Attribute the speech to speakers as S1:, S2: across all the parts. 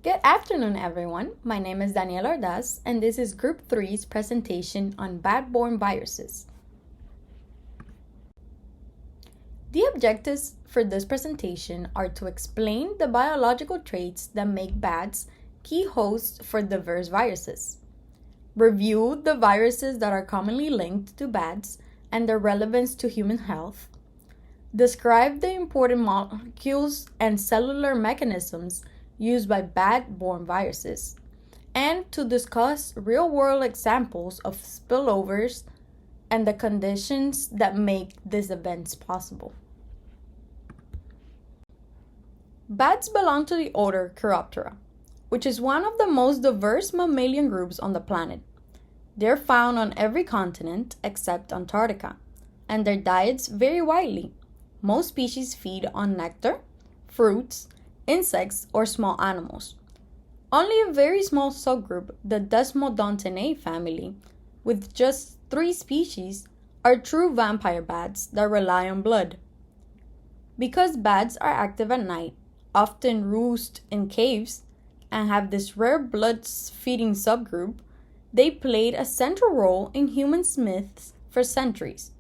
S1: Good afternoon, everyone. My name is Daniela Ordaz, and this is Group 3's presentation on bat-borne viruses. The objectives for this presentation are to explain the biological traits that make bats key hosts for diverse viruses, review the viruses that are commonly linked to bats and their relevance to human health, describe the important molecules and cellular mechanisms used by bat-borne viruses, and to discuss real-world examples of spillovers and the conditions that make these events possible. Bats belong to the order Chiroptera, which is one of the most diverse mammalian groups on the planet. They're found on every continent except Antarctica, and their diets vary widely. Most species feed on nectar, fruits, insects, or small animals. Only a very small subgroup, the Desmodontinae family, with just 3 species, are true vampire bats that rely on blood. Because bats are active at night, often roost in caves, and have this rare blood-feeding subgroup, they played a central role in human myths for centuries.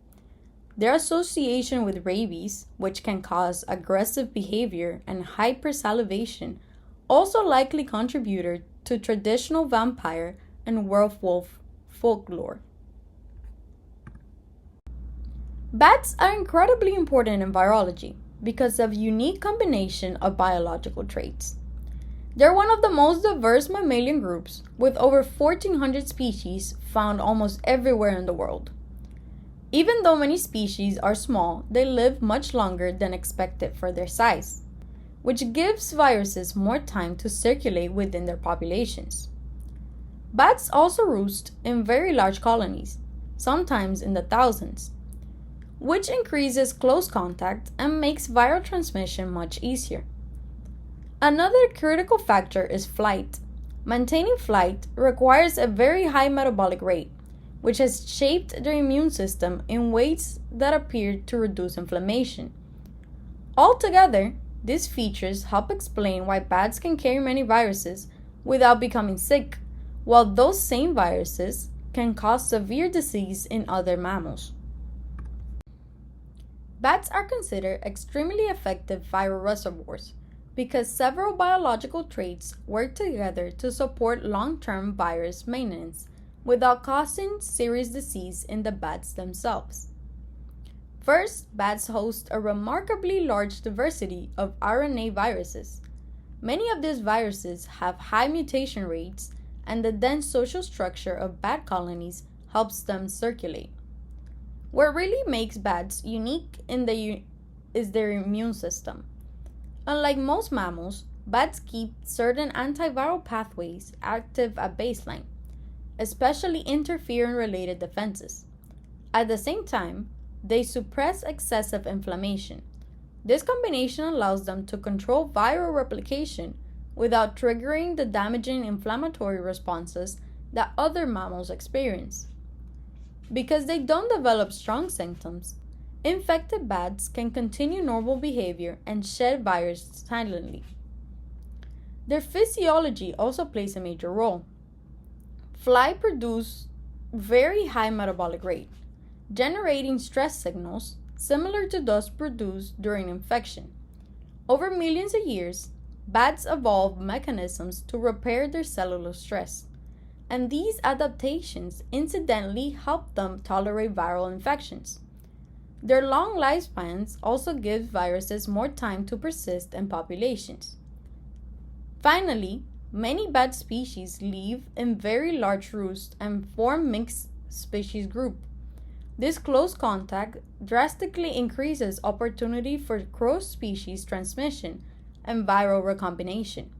S1: Their association with rabies, which can cause aggressive behavior and hypersalivation, also likely contributed to traditional vampire and werewolf folklore. Bats are incredibly important in virology because of a unique combination of biological traits. They're one of the most diverse mammalian groups, with over 1,400 species found almost everywhere in the world. Even though many species are small, they live much longer than expected for their size, which gives viruses more time to circulate within their populations. Bats also roost in very large colonies, sometimes in the thousands, which increases close contact and makes viral transmission much easier. Another critical factor is flight. Maintaining flight requires a very high metabolic rate, which has shaped their immune system in ways that appear to reduce inflammation. Altogether, these features help explain why bats can carry many viruses without becoming sick, while those same viruses can cause severe disease in other mammals. Bats are considered extremely effective viral reservoirs because several biological traits work together to support long-term virus maintenance without causing serious disease in the bats themselves. First, bats host a remarkably large diversity of RNA viruses. Many of these viruses have high mutation rates, and the dense social structure of bat colonies helps them circulate. What really makes bats unique is their immune system. Unlike most mammals, bats keep certain antiviral pathways active at baseline, especially interferon-related defenses. At the same time, they suppress excessive inflammation. This combination allows them to control viral replication without triggering the damaging inflammatory responses that other mammals experience. Because they don't develop strong symptoms, infected bats can continue normal behavior and shed virus silently. Their physiology also plays a major role. Fly produce very high metabolic rate, generating stress signals similar to those produced during infection. Over millions of years, bats evolved mechanisms to repair their cellular stress, and these adaptations incidentally help them tolerate viral infections. Their long lifespans also give viruses more time to persist in populations. Finally, many bat species live in very large roosts and form mixed species group. This close contact drastically increases opportunity for cross-species transmission and viral recombination.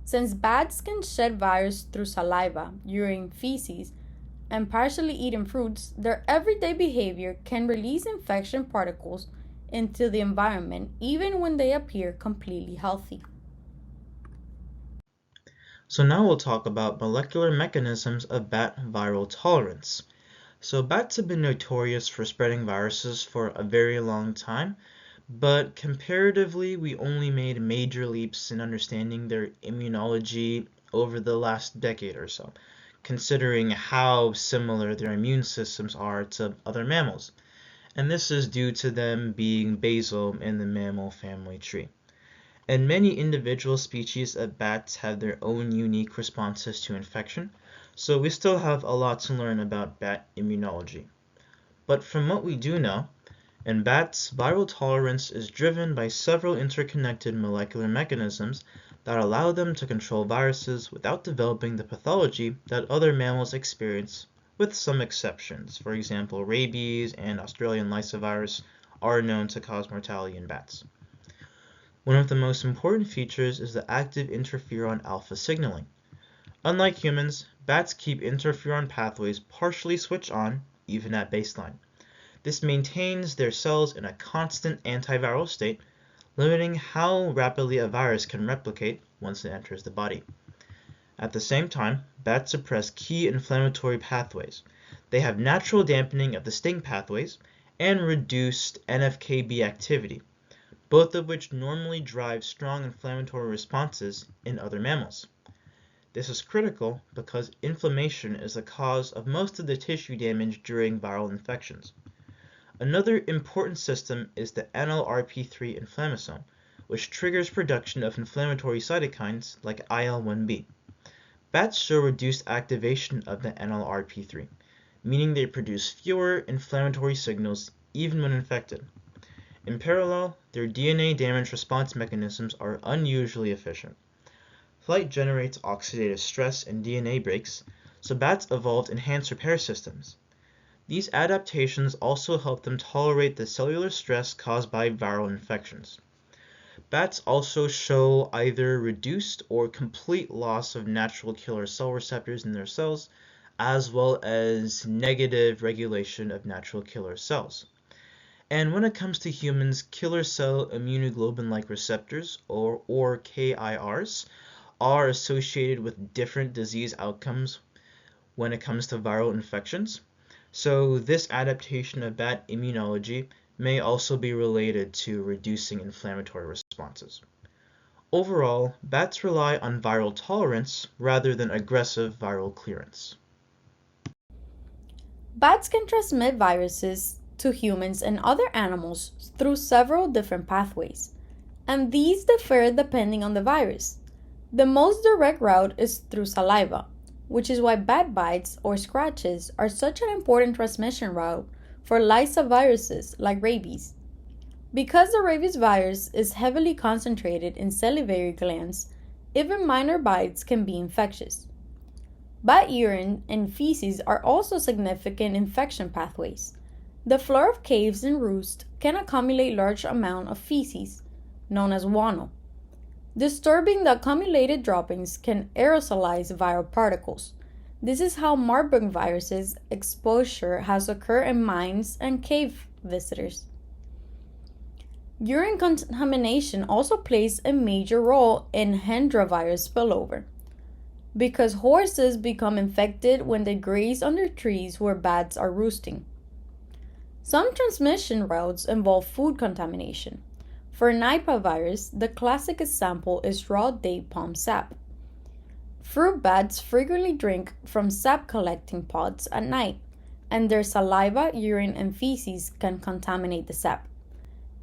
S1: Since bats can shed virus through saliva, urine, feces, and partially eaten fruits, their everyday behavior can release infection particles into the environment even when they appear completely healthy.
S2: So now we'll talk about molecular mechanisms of bat viral tolerance. So bats have been notorious for spreading viruses for a very long time, but comparatively, we only made major leaps in understanding their immunology over the last decade or so, considering how similar their immune systems are to other mammals, and this is due to them being basal in the mammal family tree. And many individual species of bats have their own unique responses to infection, so we still have a lot to learn about bat immunology. But from what we do know, in bats, viral tolerance is driven by several interconnected molecular mechanisms that allow them to control viruses without developing the pathology that other mammals experience, with some exceptions. For example, rabies and Australian lysovirus are known to cause mortality in bats. One of the most important features is the active interferon alpha signaling. Unlike humans, bats keep interferon pathways partially switched on, even at baseline. This maintains their cells in a constant antiviral state, limiting how rapidly a virus can replicate once it enters the body. At the same time, bats suppress key inflammatory pathways. They have natural dampening of the sting pathways and reduced NFKB activity, both of which normally drive strong inflammatory responses in other mammals. This is critical because inflammation is the cause of most of the tissue damage during viral infections. Another important system is the NLRP3 inflammasome, which triggers production of inflammatory cytokines like IL-1B. Bats show reduced activation of the NLRP3, meaning they produce fewer inflammatory signals even when infected. In parallel, their DNA damage response mechanisms are unusually efficient. Flight generates oxidative stress and DNA breaks, so bats evolved enhanced repair systems. These adaptations also help them tolerate the cellular stress caused by viral infections. Bats also show either reduced or complete loss of natural killer cell receptors in their cells, as well as negative regulation of natural killer cells. And when it comes to humans, killer cell immunoglobulin-like receptors, or KIRs, are associated with different disease outcomes when it comes to viral infections. So this adaptation of bat immunology may also be related to reducing inflammatory responses. Overall, bats rely on viral tolerance rather than aggressive viral clearance.
S1: Bats can transmit viruses to humans and other animals through several different pathways, and these differ depending on the virus. The most direct route is through saliva, which is why bat bites or scratches are such an important transmission route for lysoviruses like rabies. Because the rabies virus is heavily concentrated in salivary glands, even minor bites can be infectious. Bat urine and feces are also significant infection pathways. The floor of caves and roosts can accumulate large amounts of feces, known as guano. Disturbing the accumulated droppings can aerosolize viral particles. This is how Marburg virus's exposure has occurred in mines and cave visitors. Urine contamination also plays a major role in Hendra virus spillover, because horses become infected when they graze under trees where bats are roosting. Some transmission routes involve food contamination. For Nipah virus, the classic example is raw date palm sap. Fruit bats frequently drink from sap collecting pods at night, and their saliva, urine, and feces can contaminate the sap.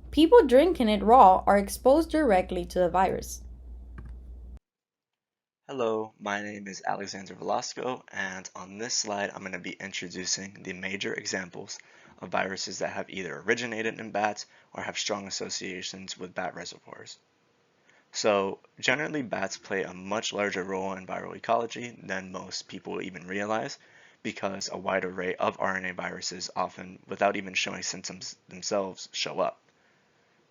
S1: People drinking it raw are exposed directly to the virus.
S3: Hello, my name is Alexander Velasco, and on this slide I'm going to be introducing the major examples of viruses that have either originated in bats or have strong associations with bat reservoirs. So generally bats play a much larger role in viral ecology than most people even realize, because a wide array of RNA viruses often, without even showing symptoms themselves, show up.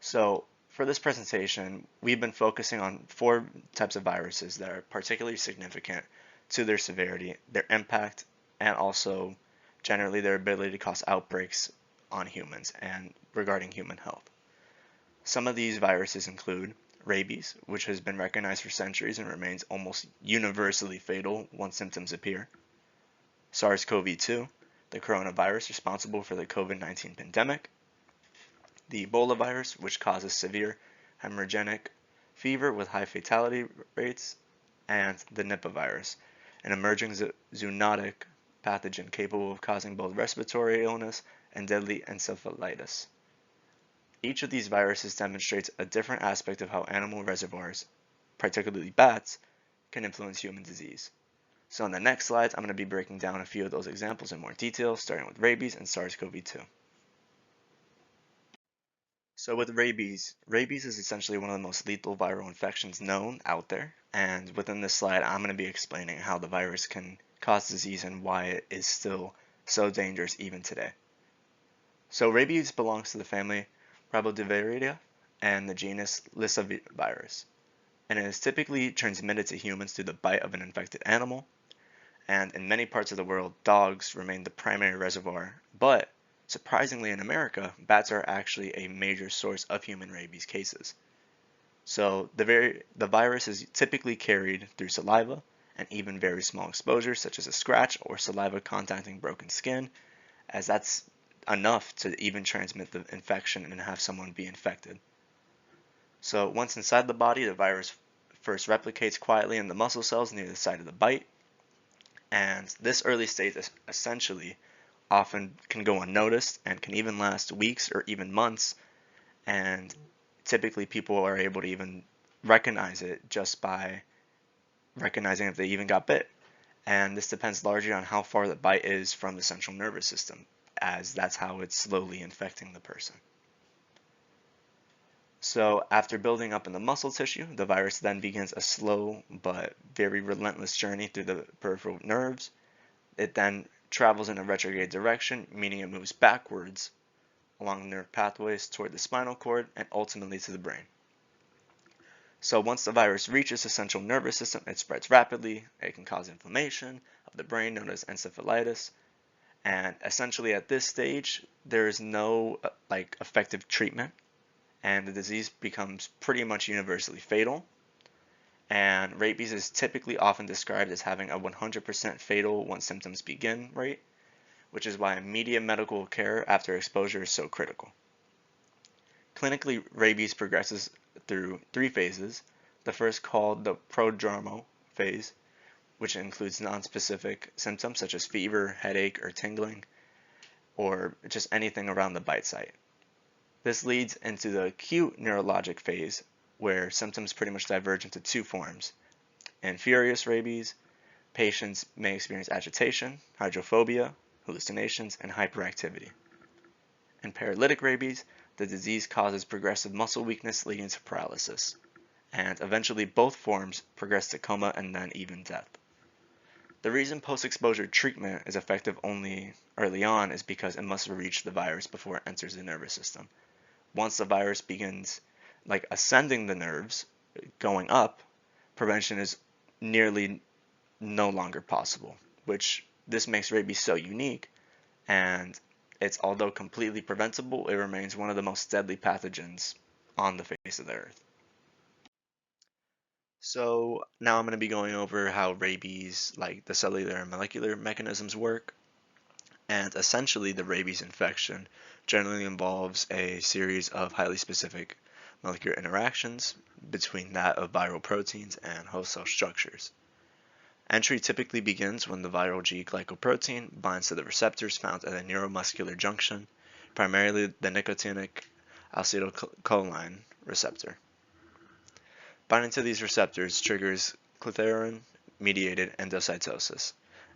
S3: So for this presentation, we've been focusing on four types of viruses that are particularly significant to their severity, their impact, and also generally their ability to cause outbreaks on humans and regarding human health. Some of these viruses include rabies, which has been recognized for centuries and remains almost universally fatal once symptoms appear; SARS-CoV-2, the coronavirus responsible for the COVID-19 pandemic; the Ebola virus, which causes severe hemorrhagic fever with high fatality rates, and the Nipah virus, an emerging zoonotic pathogen capable of causing both respiratory illness and deadly encephalitis. Each of these viruses demonstrates a different aspect of how animal reservoirs, particularly bats, can influence human disease. So on the next slides, I'm going to be breaking down a few of those examples in more detail, starting with rabies and SARS-CoV-2. So with rabies, rabies is essentially one of the most lethal viral infections known out there. And within this slide, I'm going to be explaining how the virus can cause disease and why it is still so dangerous even today. So rabies belongs to the family Rhabdoviridae and the genus Lyssavirus, and it is typically transmitted to humans through the bite of an infected animal. And in many parts of the world, dogs remain the primary reservoir, but surprisingly in America, bats are actually a major source of human rabies cases. So the virus is typically carried through saliva and even very small exposures such as a scratch or saliva contacting broken skin, as that's enough to even transmit the infection and have someone be infected. So once inside the body, the virus first replicates quietly in the muscle cells near the site of the bite, and this early stage essentially often can go unnoticed and can even last weeks or even months, and typically people are able to even recognize it just by recognizing if they even got bit. And this depends largely on how far the bite is from the central nervous system, as that's how it's slowly infecting the person. So after building up in the muscle tissue, the virus then begins a slow but very relentless journey through the peripheral nerves. It then travels in a retrograde direction, meaning it moves backwards along nerve pathways toward the spinal cord and ultimately to the brain. So once the virus reaches the central nervous system, it spreads rapidly. It can cause inflammation of the brain known as encephalitis. And essentially at this stage, there is no effective treatment, and the disease becomes pretty much universally fatal. And rabies is typically often described as having a 100% fatal once symptoms begin rate, which is why immediate medical care after exposure is so critical. Clinically, rabies progresses through 3 phases. The first, called the prodromal phase, which includes nonspecific symptoms such as fever, headache, or tingling, or just anything around the bite site. This leads into the acute neurologic phase, where symptoms pretty much diverge into 2 forms. In furious rabies, patients may experience agitation, hydrophobia, hallucinations, and hyperactivity. In paralytic rabies, the disease causes progressive muscle weakness leading to paralysis, and eventually both forms progress to coma and then even death. The reason post-exposure treatment is effective only early on is because it must reach the virus before it enters the nervous system. Once the virus begins ascending the nerves, going up, prevention is nearly no longer possible, which this makes rabies so unique, and it's, although completely preventable, it remains one of the most deadly pathogens on the face of the earth. So now I'm going to be going over how rabies, the cellular and molecular mechanisms work. And essentially the rabies infection generally involves a series of highly specific molecular interactions between that of viral proteins and host cell structures. Entry typically begins when the viral G glycoprotein binds to the receptors found at a neuromuscular junction, primarily the nicotinic acetylcholine receptor. Binding to these receptors triggers clethorin-mediated endocytosis,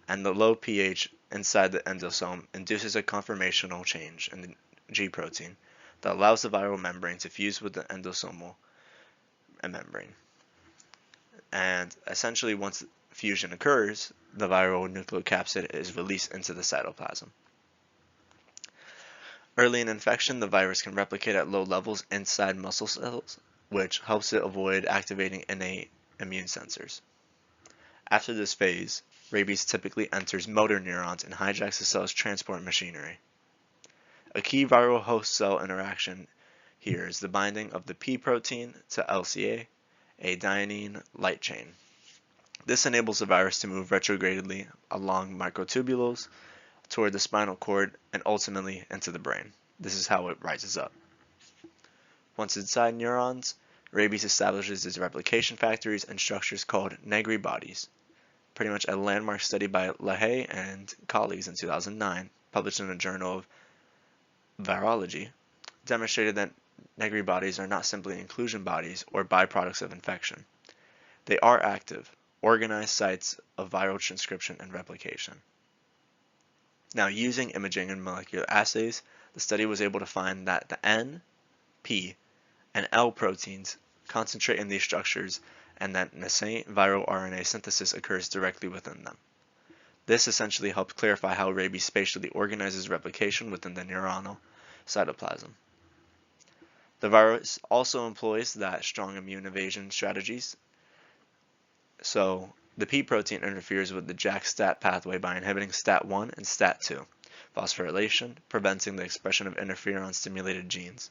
S3: and the low pH inside the endosome induces a conformational change in the G protein that allows the viral membrane to fuse with the endosomal membrane. And essentially, once fusion occurs, the viral nucleocapsid is released into the cytoplasm. Early in infection, the virus can replicate at low levels inside muscle cells, which helps it avoid activating innate immune sensors. After this phase, rabies typically enters motor neurons and hijacks the cell's transport machinery. A key viral host cell interaction here is the binding of the P protein to LCA, a dynein light chain. This enables the virus to move retrogradely along microtubules toward the spinal cord and ultimately into the brain. This is how it rises up. Once inside neurons, rabies establishes its replication factories and structures called Negri bodies. Pretty much a landmark study by LaHaye and colleagues in 2009, published in the Journal of Virology, demonstrated that Negri bodies are not simply inclusion bodies or byproducts of infection. They are active, organized sites of viral transcription and replication. Now, using imaging and molecular assays, the study was able to find that the N, P, and L proteins concentrate in these structures and that nascent viral RNA synthesis occurs directly within them. This essentially helped clarify how rabies spatially organizes replication within the neuronal cytoplasm. The virus also employs that strong immune evasion strategies. So the P protein interferes with the JAK-STAT pathway by inhibiting STAT1 and STAT2 phosphorylation, preventing the expression of interferon-stimulated genes.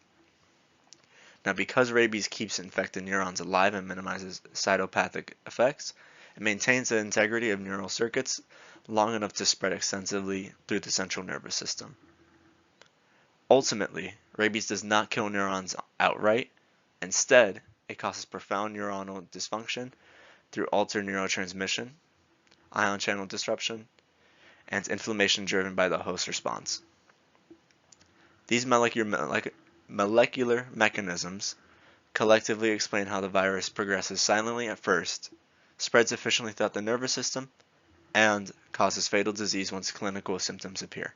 S3: Now, because rabies keeps infected neurons alive and minimizes cytopathic effects, it maintains the integrity of neural circuits long enough to spread extensively through the central nervous system. Ultimately, rabies does not kill neurons outright. Instead, it causes profound neuronal dysfunction through altered neurotransmission, ion channel disruption, and inflammation driven by the host response. These molecular mechanisms collectively explain how the virus progresses silently at first, spreads efficiently throughout the nervous system, and causes fatal disease once clinical symptoms appear.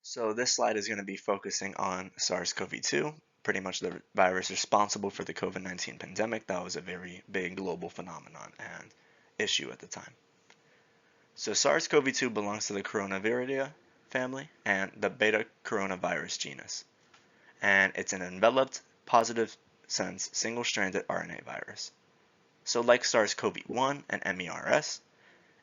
S3: So this slide is going to be focusing on SARS-CoV-2, pretty much the virus responsible for the COVID-19 pandemic. That was a very big global phenomenon and issue at the time. So SARS-CoV-2 belongs to the Coronaviridae family and the beta coronavirus genus. And it's an enveloped, positive sense, single-stranded RNA virus. So like SARS-CoV-1 and MERS,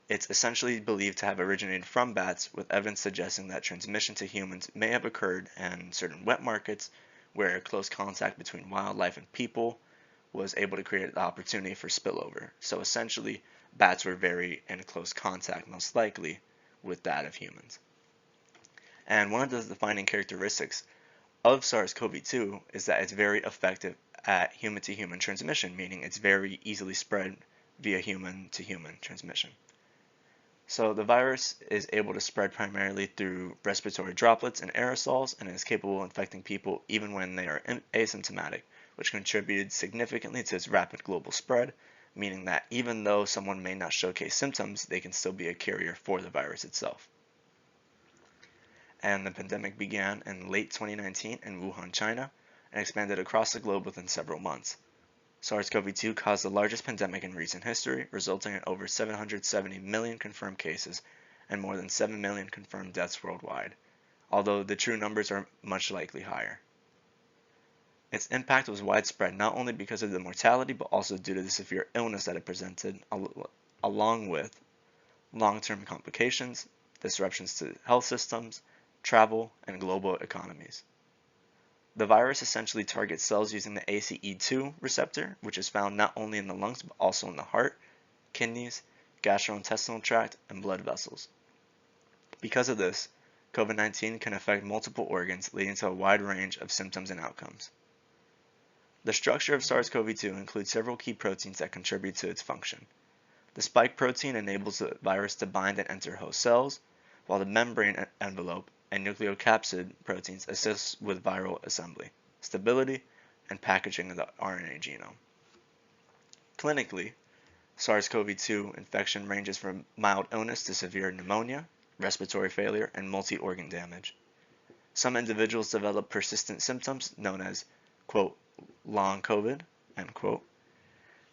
S3: it's essentially believed to have originated from bats, with evidence suggesting that transmission to humans may have occurred in certain wet markets where close contact between wildlife and people was able to create the opportunity for spillover. So essentially, bats were very in close contact, most likely, with that of humans. And one of the defining characteristics of SARS-CoV-2 is that it's very effective at human-to-human transmission, meaning it's very easily spread via human-to-human transmission. So the virus is able to spread primarily through respiratory droplets and aerosols and is capable of infecting people even when they are asymptomatic, which contributed significantly to its rapid global spread, meaning that even though someone may not showcase symptoms, they can still be a carrier for the virus itself. And the pandemic began in late 2019 in Wuhan, China, and expanded across the globe within several months. SARS-CoV-2 caused the largest pandemic in recent history, resulting in over 770 million confirmed cases and more than 7 million confirmed deaths worldwide, although the true numbers are much likely higher. Its impact was widespread not only because of the mortality, but also due to the severe illness that it presented, along with long-term complications, disruptions to health systems, travel, and global economies. The virus essentially targets cells using the ACE2 receptor, which is found not only in the lungs but also in the heart, kidneys, gastrointestinal tract, and blood vessels. Because of this, COVID-19 can affect multiple organs, leading to a wide range of symptoms and outcomes. The structure of SARS-CoV-2 includes several key proteins that contribute to its function. The spike protein enables the virus to bind and enter host cells, while the membrane envelope and nucleocapsid proteins assist with viral assembly, stability, and packaging of the RNA genome. Clinically, SARS-CoV-2 infection ranges from mild illness to severe pneumonia, respiratory failure, and multi-organ damage. Some individuals develop persistent symptoms known as, quote, long COVID, end quote,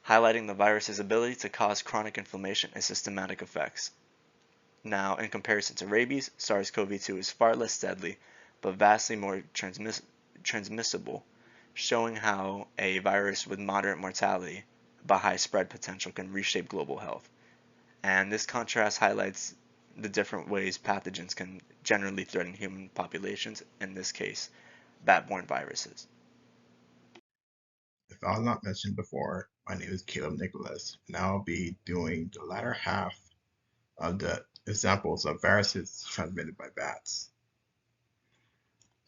S3: highlighting the virus's ability to cause chronic inflammation and systematic effects. Now, in comparison to rabies, SARS-CoV-2 is far less deadly, but vastly more transmissible, showing how a virus with moderate mortality but high spread potential can reshape global health. And this contrast highlights the different ways pathogens can generally threaten human populations, in this case, bat-borne viruses.
S4: If I was not mentioned before, my name is Caleb Nicholas, and I'll be doing the latter half of the examples of viruses transmitted by bats.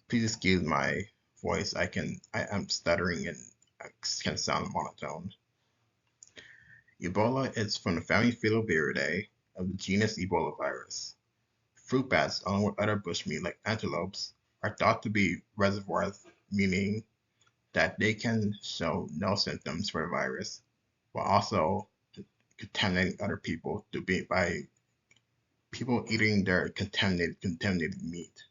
S4: Please excuse my voice, I'm stuttering and I can sound monotone. Ebola is from the family Filoviridae of the genus Ebola virus. Fruit bats, along with other bushmeat like antelopes, are thought to be reservoirs, meaning that they can show no symptoms for the virus, while also contaminating other people by people eating their contaminated meat.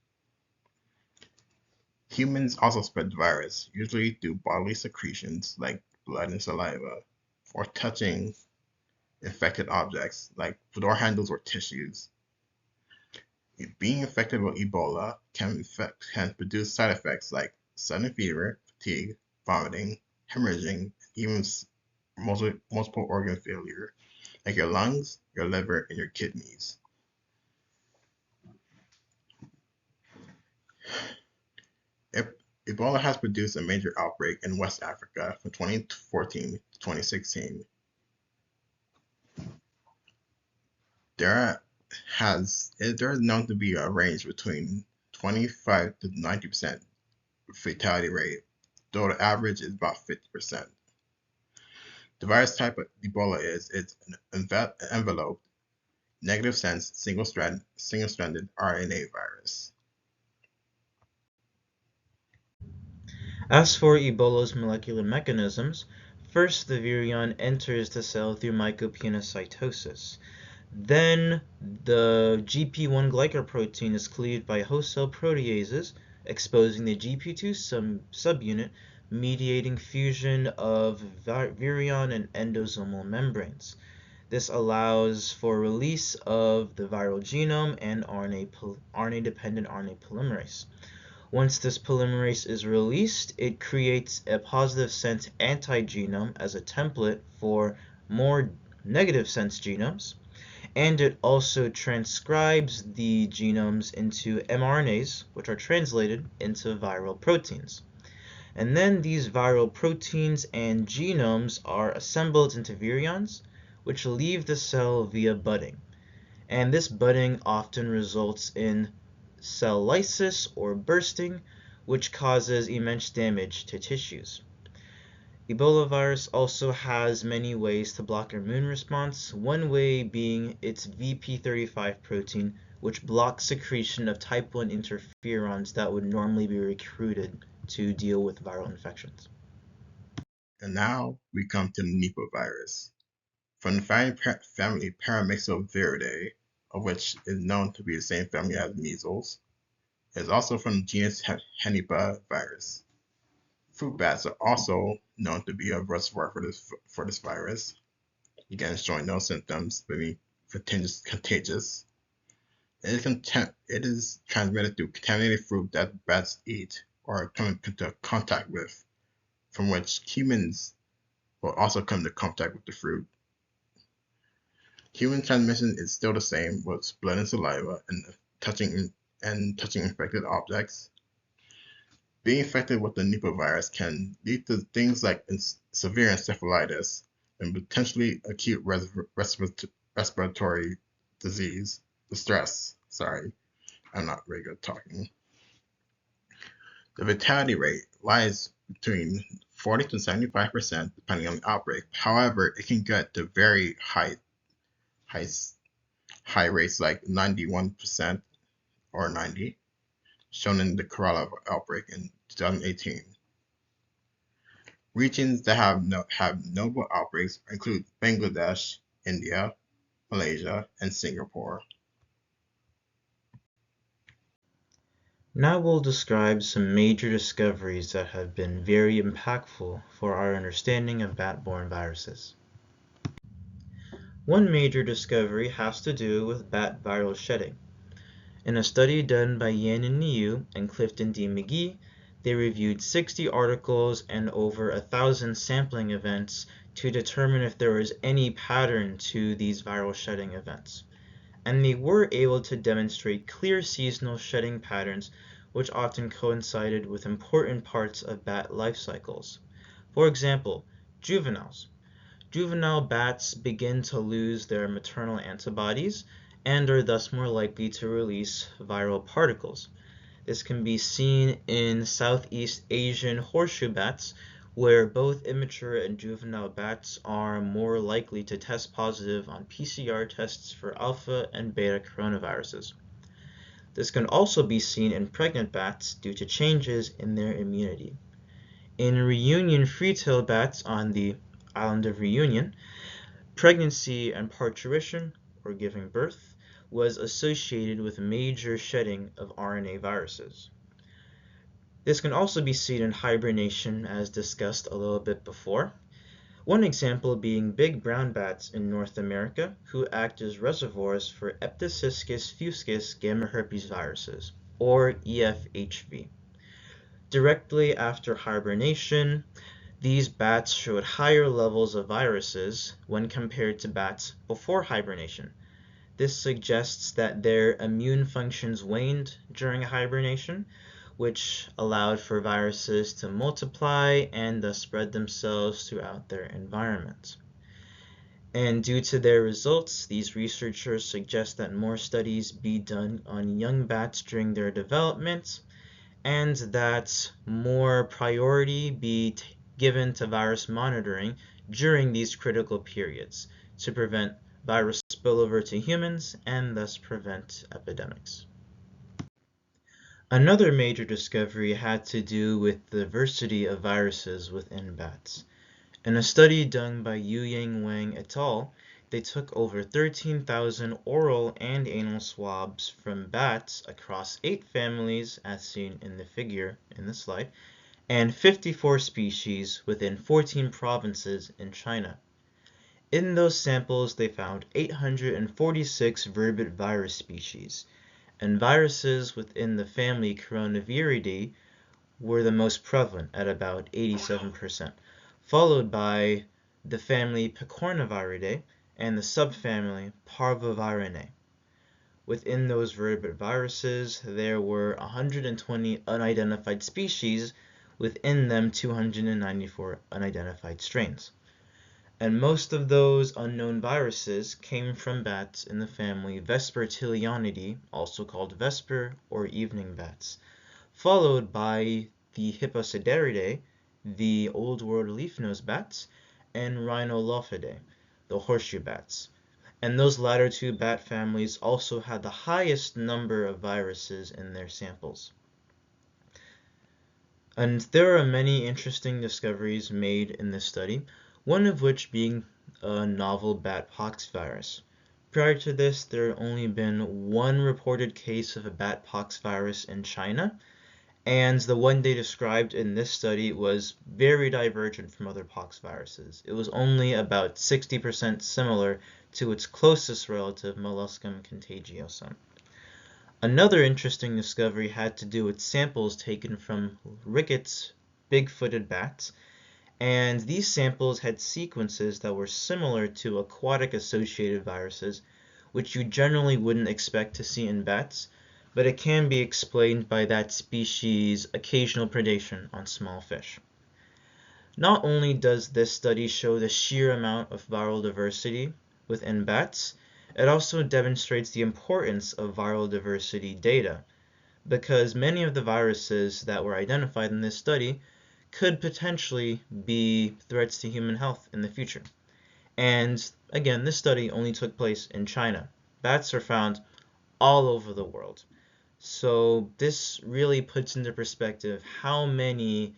S4: Humans also spread the virus, usually through bodily secretions like blood and saliva, or touching infected objects like door handles or tissues. Being infected with Ebola can produce side effects like sudden fever, fatigue, vomiting, hemorrhaging, even multiple organ failure, like your lungs, your liver, and your kidneys. Ebola has produced a major outbreak in West Africa from 2014 to 2016. There is known to be a range between 25 to 90% fatality rate, though the average is about 50%. The virus type of Ebola is it's an enveloped, negative sense, single-stranded RNA virus.
S2: As for Ebola's molecular mechanisms, first the virion enters the cell through mycopenocytosis. Then the GP1 glycoprotein is cleaved by host cell proteases, exposing the GP2 subunit, mediating fusion of virion and endosomal membranes. This allows for release of the viral genome and RNA-dependent RNA polymerase. Once this polymerase is released, it creates a positive sense antigenome as a template for more negative sense genomes, and it also transcribes the genomes into mRNAs, which are translated into viral proteins. And then these viral proteins and genomes are assembled into virions, which leave the cell via budding. And this budding often results in cell lysis or bursting, which causes immense damage to tissues. Ebola virus also has many ways to block your immune response, one way being its VP35 protein, which blocks secretion of type 1 interferons that would normally be recruited to deal with viral infections.
S4: And now we come to the Nipah virus. From the family Paramyxoviridae, of which is known to be the same family as measles, is also from the genus Henipa virus. Fruit bats are also known to be a reservoir for this virus, again showing no symptoms but being contagious. It is transmitted through contaminated fruit that bats eat or come into contact with, from which humans will also come into contact with the fruit. Human transmission is still the same with blood and saliva and touching infected objects. Being infected with the Nipah virus can lead to things like severe encephalitis and potentially acute respiratory distress. Sorry, I'm not very good talking. The fatality rate lies between 40 to 75% depending on the outbreak. However, it can get to very high rates like 91% or 90, shown in the Kerala outbreak in 2018. Regions that have notable outbreaks include Bangladesh, India, Malaysia, and Singapore.
S2: Now we'll describe some major discoveries that have been very impactful for our understanding of bat-borne viruses. One major discovery has to do with bat viral shedding. In a study done by Yanin Niu and Clifton D. McGee, they reviewed 60 articles and over 1,000 sampling events to determine if there was any pattern to these viral shedding events. And they were able to demonstrate clear seasonal shedding patterns which often coincided with important parts of bat life cycles. For example, juveniles. Juvenile bats begin to lose their maternal antibodies and are thus more likely to release viral particles. This can be seen in Southeast Asian horseshoe bats, where both immature and juvenile bats are more likely to test positive on PCR tests for alpha and beta coronaviruses. This can also be seen in pregnant bats due to changes in their immunity. In Reunion free-tailed bats on the island of Reunion, pregnancy and parturition, or giving birth, was associated with major shedding of RNA viruses. This can also be seen in hibernation, as discussed a little bit before. One example being big brown bats in North America, who act as reservoirs for Epticyscus fuscus gamma herpes viruses, or EFHV. Directly after hibernation, these bats showed higher levels of viruses when compared to bats before hibernation. This suggests that their immune functions waned during hibernation, which allowed for viruses to multiply and thus spread themselves throughout their environment. And due to their results, these researchers suggest that more studies be done on young bats during their development, and that more priority be given to virus monitoring during these critical periods to prevent virus spillover to humans and thus prevent epidemics. Another major discovery had to do with the diversity of viruses within bats. In a study done by Yu-Yang Wang et al., they took over 13,000 oral and anal swabs from bats across 8 families, as seen in the figure in the slide, and 54 species within 14 provinces in China. In those samples, they found 846 vervet virus species, and viruses within the family Coronaviridae were the most prevalent at about 87%, followed by the family Picornaviridae and the subfamily Parvovirinae. Within those vertebrate viruses, there were 120 unidentified species, within them 294 unidentified strains. And most of those unknown viruses came from bats in the family Vespertilionidae, also called vesper or evening bats, followed by the Hippocidaridae, the Old World leaf-nosed bats, and Rhinolophidae, the horseshoe bats. And those latter 2 bat families also had the highest number of viruses in their samples. And there are many interesting discoveries made in this study, one of which being a novel bat pox virus. Prior to this, there had only been one reported case of a bat pox virus in China, and the one they described in this study was very divergent from other pox viruses. It was only about 60% similar to its closest relative, Molluscum contagiosum. Another interesting discovery had to do with samples taken from Ricketts big-footed bats, and these samples had sequences that were similar to aquatic-associated viruses, which you generally wouldn't expect to see in bats, but it can be explained by that species' occasional predation on small fish. Not only does this study show the sheer amount of viral diversity within bats, it also demonstrates the importance of viral diversity data, because many of the viruses that were identified in this study could potentially be threats to human health in the future. And again, this study only took place in China. Bats are found all over the world. So this really puts into perspective how many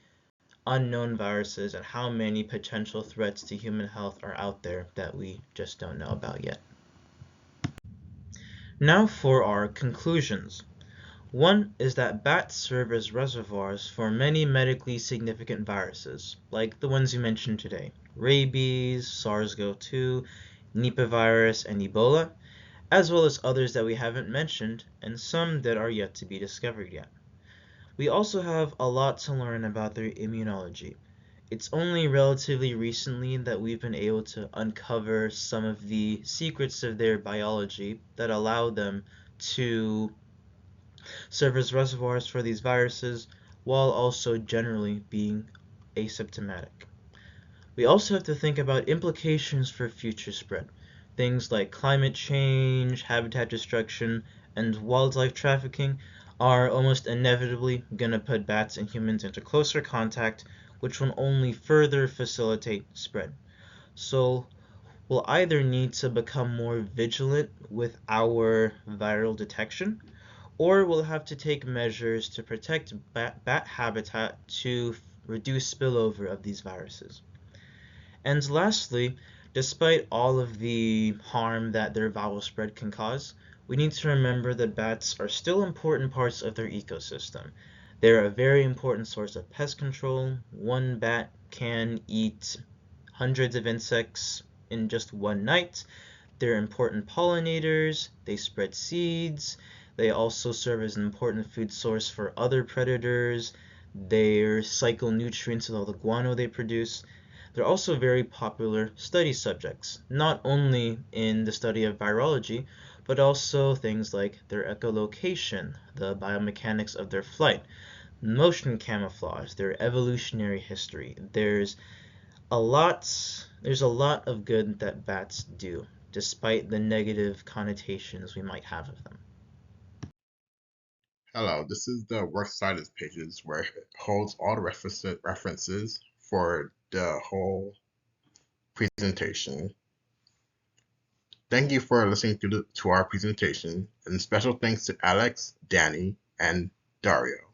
S2: unknown viruses and how many potential threats to human health are out there that we just don't know about yet. Now for our conclusions. One is that bats serve as reservoirs for many medically significant viruses, like the ones you mentioned today: rabies, SARS-CoV-2, Nipah virus, and Ebola, as well as others that we haven't mentioned, and some that are yet to be discovered yet. We also have a lot to learn about their immunology. It's only relatively recently that we've been able to uncover some of the secrets of their biology that allow them to serve as reservoirs for these viruses while also generally being asymptomatic. We also have to think about implications for future spread. Things like climate change, habitat destruction, and wildlife trafficking are almost inevitably going to put bats and humans into closer contact, which will only further facilitate spread. So we'll either need to become more vigilant with our viral detection, or we'll have to take measures to protect bat habitat to reduce spillover of these viruses. And lastly, despite all of the harm that their viral spread can cause, we need to remember that bats are still important parts of their ecosystem. They're a very important source of pest control. One bat can eat hundreds of insects in just one night. They're important pollinators, they spread seeds, they also serve as an important food source for other predators, they cycle nutrients with all the guano they produce. They're also very popular study subjects, not only in the study of virology, but also things like their echolocation, the biomechanics of their flight, motion camouflage, their evolutionary history. There's a lot of good that bats do, despite the negative connotations we might have of them.
S4: Hello, this is the Works Cited pages where it holds all the references for the whole presentation. Thank you for listening to our presentation, and special thanks to Alex, Danny, and Dario.